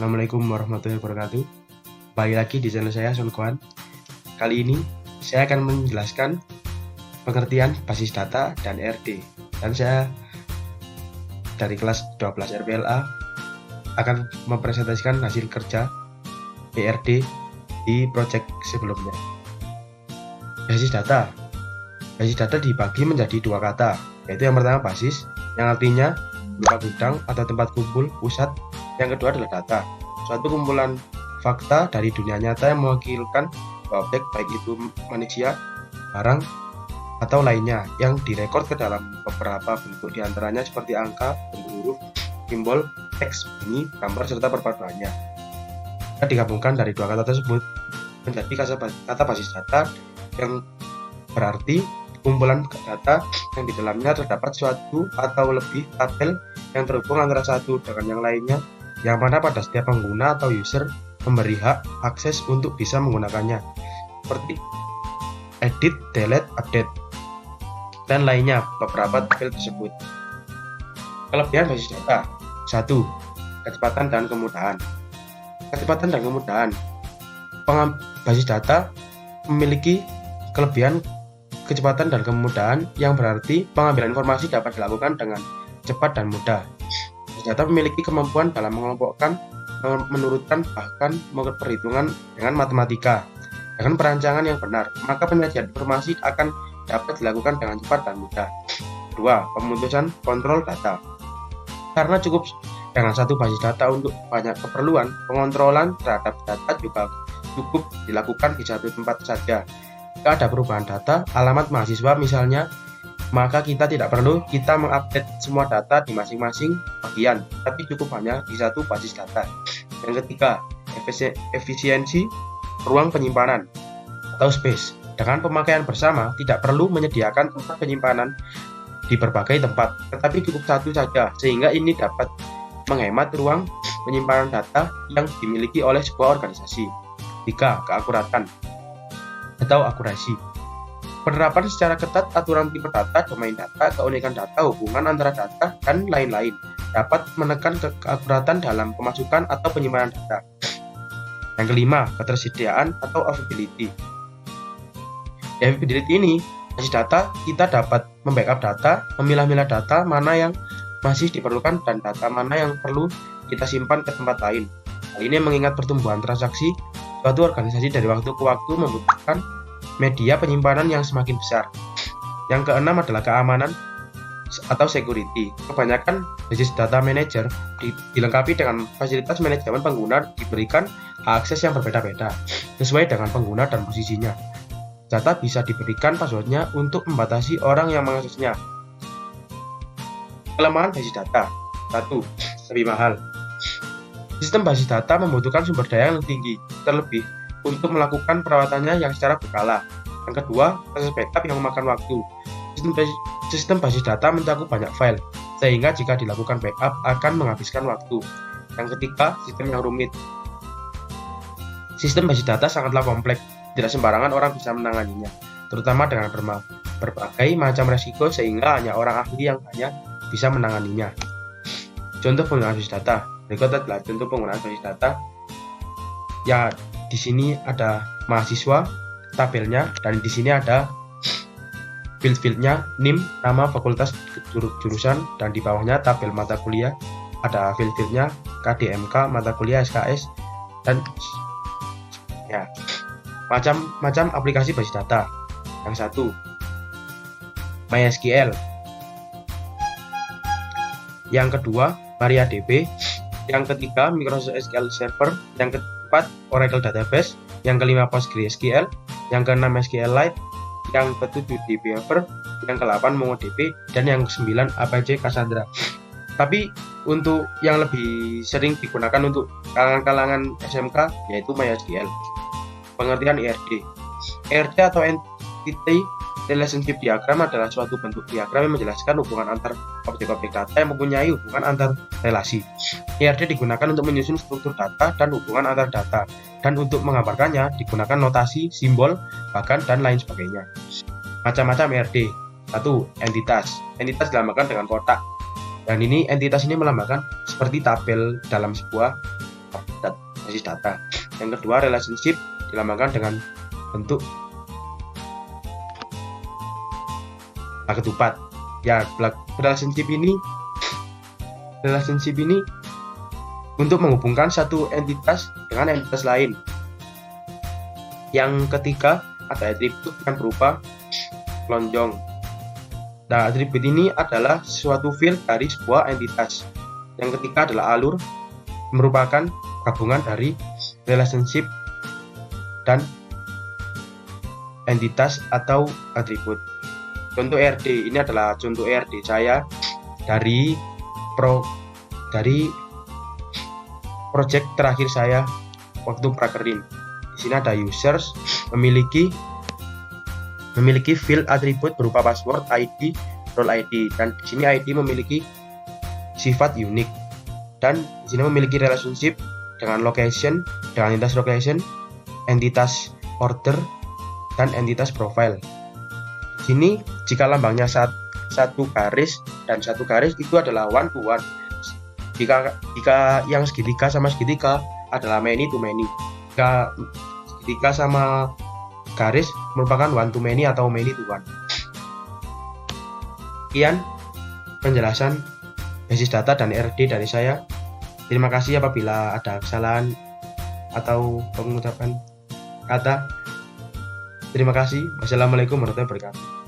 Assalamualaikum warahmatullahi wabarakatuh. Kembali lagi di channel saya, Son Koan. Kali ini saya akan menjelaskan pengertian basis data dan ERD. Dan saya dari kelas 12 RPLA akan mempresentasikan hasil kerja ERD di project sebelumnya. Basis data. Basis data dibagi menjadi dua kata, yaitu yang pertama basis, yang artinya tempat gudang atau tempat kumpul pusat. Yang kedua adalah data, suatu kumpulan fakta dari dunia nyata yang mewakilkan objek, baik itu manusia, barang, atau lainnya, yang direkod ke dalam beberapa bentuk, diantaranya seperti angka, bentuk huruf, simbol, teks, bunyi, gambar, serta perpaduannya. Kita digabungkan dari dua kata tersebut menjadi kata basis data, yang berarti kumpulan data yang di dalamnya terdapat suatu atau lebih tabel yang terhubung antara satu dengan yang lainnya, yang mana pada setiap pengguna atau user memberi hak akses untuk bisa menggunakannya, seperti edit, delete, update, dan lainnya beberapa tabel tersebut. Kelebihan basis data: 1. Kecepatan dan kemudahan. Kecepatan dan kemudahan. Basis data memiliki kelebihan kecepatan dan kemudahan, yang berarti pengambilan informasi dapat dilakukan dengan cepat dan mudah. Basis data memiliki kemampuan dalam mengelompokkan, menurutkan, bahkan perhitungan dengan matematika. Dengan perancangan yang benar, maka penyajian informasi akan dapat dilakukan dengan cepat dan mudah. 2. Pemutusan kontrol data. Karena cukup dengan satu basis data untuk banyak keperluan, pengontrolan terhadap data juga cukup dilakukan di satu tempat saja. Jika ada perubahan data, alamat mahasiswa misalnya, maka kita tidak perlu mengupdate semua data di masing-masing bagian, tapi cukup hanya di satu basis data. Yang ketiga, efisiensi ruang penyimpanan atau space. Dengan pemakaian bersama, tidak perlu menyediakan tempat penyimpanan di berbagai tempat, tetapi cukup satu saja, sehingga ini dapat menghemat ruang penyimpanan data yang dimiliki oleh sebuah organisasi. 3. Keakuratan atau akurasi. Penerapan secara ketat aturan tipe data, domain data, keunikan data, hubungan antara data, dan lain-lain dapat menekan keakuratan dalam pemasukan atau penyimpanan data. Yang kelima, ketersediaan atau availability. Di availability ini, basis data kita dapat membackup data, memilah-milah data mana yang masih diperlukan dan data mana yang perlu kita simpan ke tempat lain. Hal ini mengingat pertumbuhan transaksi, suatu organisasi dari waktu ke waktu membutuhkan media penyimpanan yang semakin besar. Yang keenam adalah keamanan atau security. Kebanyakan basis data manager dilengkapi dengan fasilitas manajemen pengguna, diberikan akses yang berbeda-beda sesuai dengan pengguna dan posisinya. Data bisa diberikan passwordnya untuk membatasi orang yang mengaksesnya. Kelemahan basis data: 1. Lebih mahal. Sistem basis data membutuhkan sumber daya yang tinggi, terlebih untuk melakukan perawatannya yang secara berkala. Yang kedua, proses backup yang memakan waktu. Sistem basis data mencakup banyak file, sehingga jika dilakukan backup akan menghabiskan waktu. Yang ketiga, sistem yang rumit. Sistem basis data sangatlah kompleks, tidak sembarangan orang bisa menanganinya, terutama dengan berbagai macam resiko, sehingga hanya orang ahli yang hanya bisa menanganinya. Contoh penggunaan basis data. Berikut adalah contoh penggunaan basis data. Ya, di sini ada mahasiswa, tabelnya, dan di sini ada field-fieldnya, NIM, nama fakultas, jurusan, dan di bawahnya tabel mata kuliah, ada field-fieldnya, KDMK, mata kuliah, SKS, dan ya, macam-macam aplikasi basis data. Yang satu, MySQL. Yang kedua, MariaDB. Yang ketiga, Microsoft SQL Server. Yang keempat, Oracle Database. Yang kelima, PostgreSQL. Yang keenam, SQLite. Yang ketujuh, DBeaver. Yang ke-8, MongoDB. Dan yang ke-9, Apache Cassandra. Tapi untuk yang lebih sering digunakan untuk kalangan-kalangan SMK yaitu MySQL. Pengertian ERD. ERD atau Entity Relationship Diagram adalah suatu bentuk diagram yang menjelaskan hubungan antar objek-objek data yang mempunyai hubungan antar relasi. ERD digunakan untuk menyusun struktur data dan hubungan antar data, dan untuk menggambarkannya digunakan notasi, simbol, bahkan dan lain sebagainya. Macam-macam ERD. 1. Entitas. Entitas dilambangkan dengan kotak. Dan entitas ini melambangkan seperti tabel dalam sebuah basis data. Yang kedua, relationship dilambangkan dengan bentuk ketupat. Ya, relationship ini untuk menghubungkan satu entitas dengan entitas lain. Yang ketiga, ada atribut yang berupa lonjong. Nah, atribut ini adalah suatu field dari sebuah entitas. Yang ketiga adalah alur, merupakan gabungan dari relationship dan entitas atau atribut. Contoh RD, ini adalah contoh RD saya dari project terakhir saya waktu prakerin. Di sini ada users memiliki field atribut berupa password, ID, role ID, dan di sini ID memiliki sifat unik, dan di sini memiliki relationship dengan location, dengan entitas location, entitas order, dan entitas profile. Di sini jika lambangnya satu garis dan satu garis itu adalah one to one. Jika yang segitiga sama segitiga adalah many to many. Jika segitiga sama garis merupakan one to many atau many to one. Sekian penjelasan basis data dan RD dari saya. Terima kasih apabila ada kesalahan atau pengucapan kata. Terima kasih. Wassalamualaikum warahmatullahi wabarakatuh.